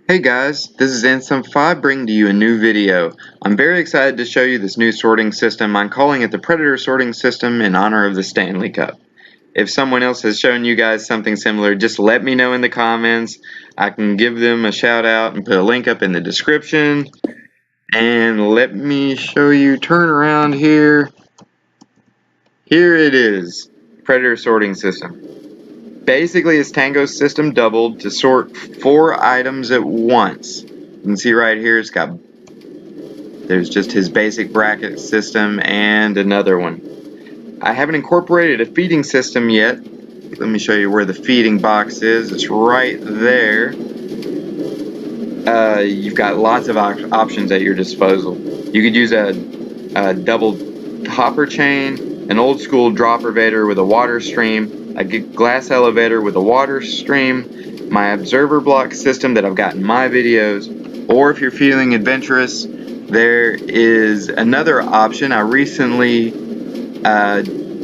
Hey guys, this is Ansem5 bringing to you a new video. I'm very excited to show you this new sorting system. I'm calling it the Predator sorting system in honor of the Stanley Cup. If someone else has shown you guys something similar, just let me know in the comments. I can give them a shout out and put a link up in the description. And let me show you, turn around here. Here it is, Predator sorting system. Basically, it's Tango's system doubled to sort 4 items at once. You can see right here there's just his basic bracket system and another one. I haven't incorporated a feeding system yet. Let me show you where the feeding box is. It's right there. You've got lots of options at your disposal. You could use a double hopper chain, an old school dropper elevator with a water stream, a glass elevator with a water stream, my observer block system that I've got in my videos, or if you're feeling adventurous, there is another option. I recently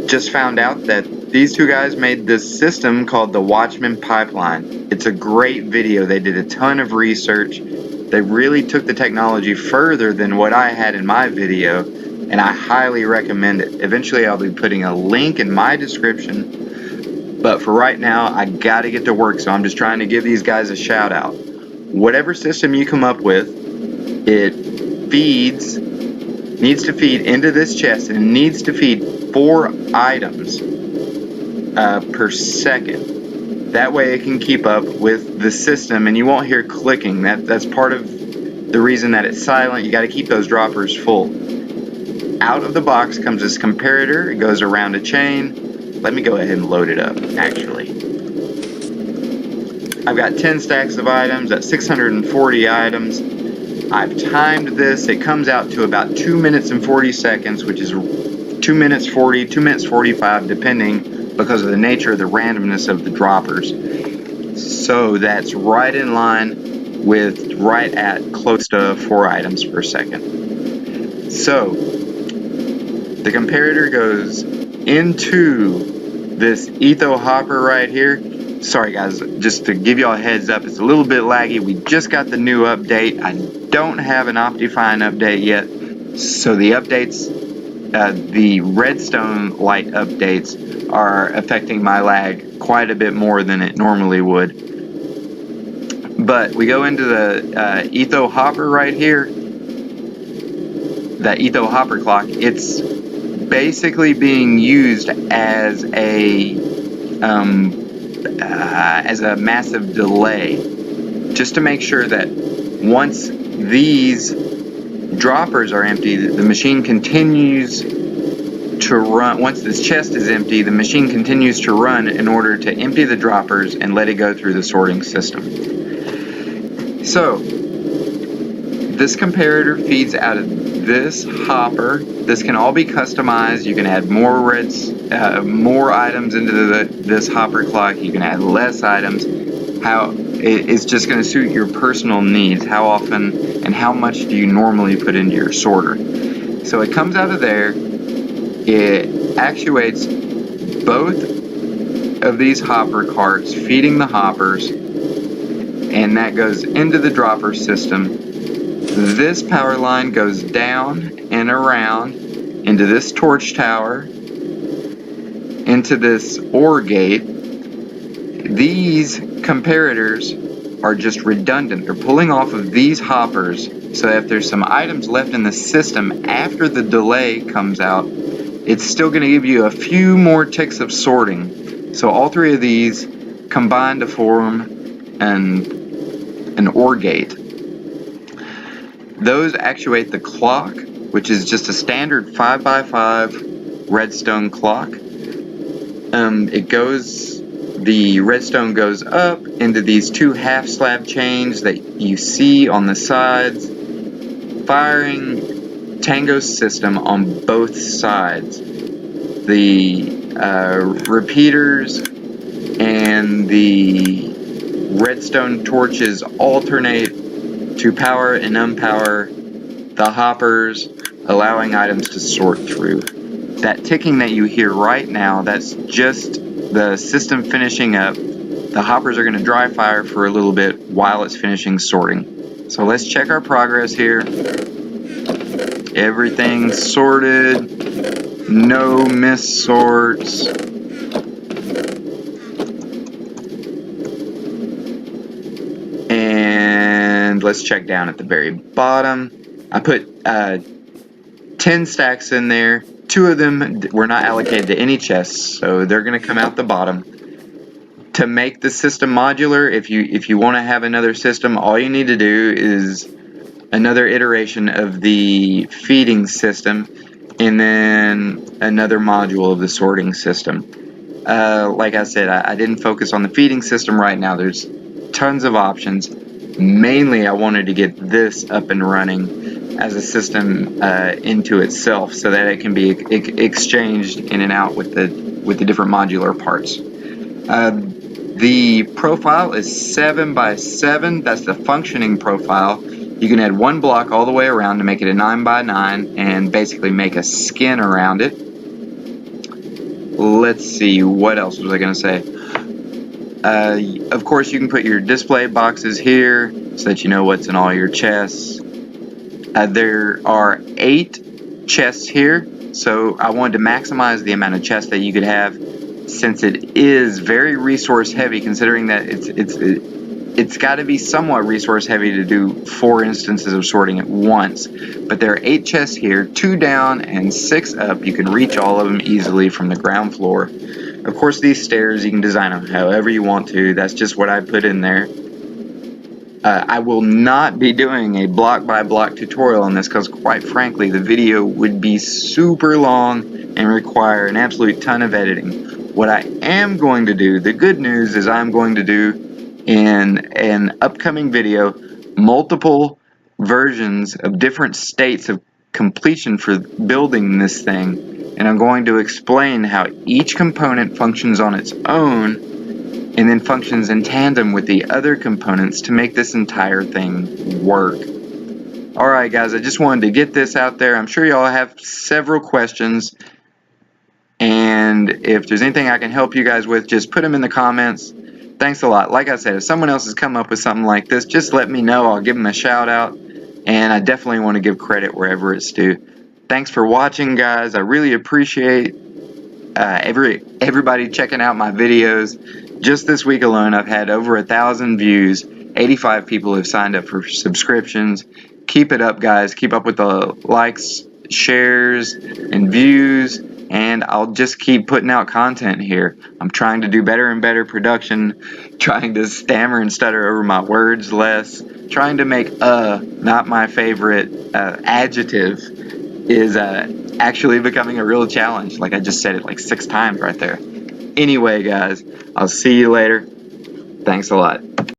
just found out that these two guys made this system called the Watchman Pipeline. It's a great video. They did a ton of research. They really took the technology further than what I had in my video, and I highly recommend it. Eventually I'll be putting a link in my description, but for right now I gotta get to work, so I'm just trying to give these guys a shout out. Whatever system you come up with, it needs to feed into this chest, and it needs to feed 4 items per second. That way it can keep up with the system and you won't hear clicking. That's part of the reason that it's silent. You got to keep those droppers full. Out of the box comes this comparator. It goes around a chain. Let me go ahead and load it up, actually. I've got 10 stacks of items. That's 640 items. I've timed this. It comes out to about 2 minutes and 40 seconds, which is 2 minutes 40, 2 minutes 45, depending, because of the nature of the randomness of the droppers. So that's right in line with right at close to 4 items per second. So the comparator goes into this etho hopper right here. Sorry guys, just to give y'all a heads up, it's a little bit laggy. We just got the new update. I don't have an Optifine update yet, so the updates, the redstone light updates, are affecting my lag quite a bit more than it normally would. But we go into the etho hopper right here. That etho hopper clock, it's basically being used as a massive delay, just to make sure that once these droppers are empty, the machine continues to run. Once this chest is empty, the machine continues to run in order to empty the droppers and let it go through the sorting system. So this comparator feeds out of this hopper. This can all be customized. You can add more items into this hopper clock. You can add less items. It's just going to suit your personal needs. How often and how much do you normally put into your sorter? So it comes out of there. It actuates both of these hopper carts, feeding the hoppers, and that goes into the dropper system. This power line goes down and around into this torch tower, into this ore gate. These comparators are just redundant. They're pulling off of these hoppers, so that if there's some items left in the system after the delay comes out, it's still going to give you a few more ticks of sorting. So all 3 of these combine to form an ore gate. Those actuate the clock, which is just a standard 5x5 redstone clock. The redstone goes up into these 2 half slab chains that you see on the sides, firing Tango's system on both sides. The repeaters and the redstone torches alternate to power and unpower the hoppers, allowing items to sort through. That ticking that you hear right now, that's just the system finishing up the hoppers are going to dry fire for a little bit while it's finishing sorting. So let's check our progress here. Everything's sorted, no missed sorts. And let's check down at the very bottom. I put 10 stacks in there. 2 of them were not allocated to any chests, so they're going to come out the bottom. To make the system modular, if you want to have another system, all you need to do is another iteration of the feeding system and then another module of the sorting system. Like I said, I didn't focus on the feeding system right now. There's tons of options. Mainly I wanted to get this up and running as a system into itself so that it can be exchanged in and out with the different modular parts. The profile is 7 by 7. That's the functioning profile. You can add 1 block all the way around to make it a 9 by 9 and basically make a skin around it. Let's see, what else was I going to say? Of course, you can put your display boxes here so that you know what's in all your chests. There are 8 chests here, so I wanted to maximize the amount of chests that you could have, since it is very resource heavy, considering that it's got to be somewhat resource heavy to do 4 instances of sorting at once. But there are 8 chests here, 2 down and 6 up. You can reach all of them easily from the ground floor. Of course, these stairs, you can design them however you want to. That's just what I put in there. I will not be doing a block by block tutorial on this because, quite frankly, the video would be super long and require an absolute ton of editing. What I am going to do, the good news is I'm going to do in an upcoming video multiple versions of different states of completion for building this thing, and I'm going to explain how each component functions on its own and then functions in tandem with the other components to make this entire thing work. Alright guys, I just wanted to get this out there. I'm sure y'all have several questions, and if there's anything I can help you guys with, just put them in the comments. Thanks a lot. Like I said, if someone else has come up with something like this, just let me know. I'll give them a shout out, and I definitely want to give credit wherever it's due. Thanks for watching, guys. I really appreciate everybody checking out my videos. Just this week alone, I've had over 1,000 views. 85 people have signed up for subscriptions. Keep it up, guys. Keep up with the likes, shares, and views, and I'll just keep putting out content here. I'm trying to do better and better production, trying to stammer and stutter over my words less, trying to make not my favorite adjective is actually becoming a real challenge. Like I just said it like 6 times right there. Anyway, guys, I'll see you later. Thanks a lot.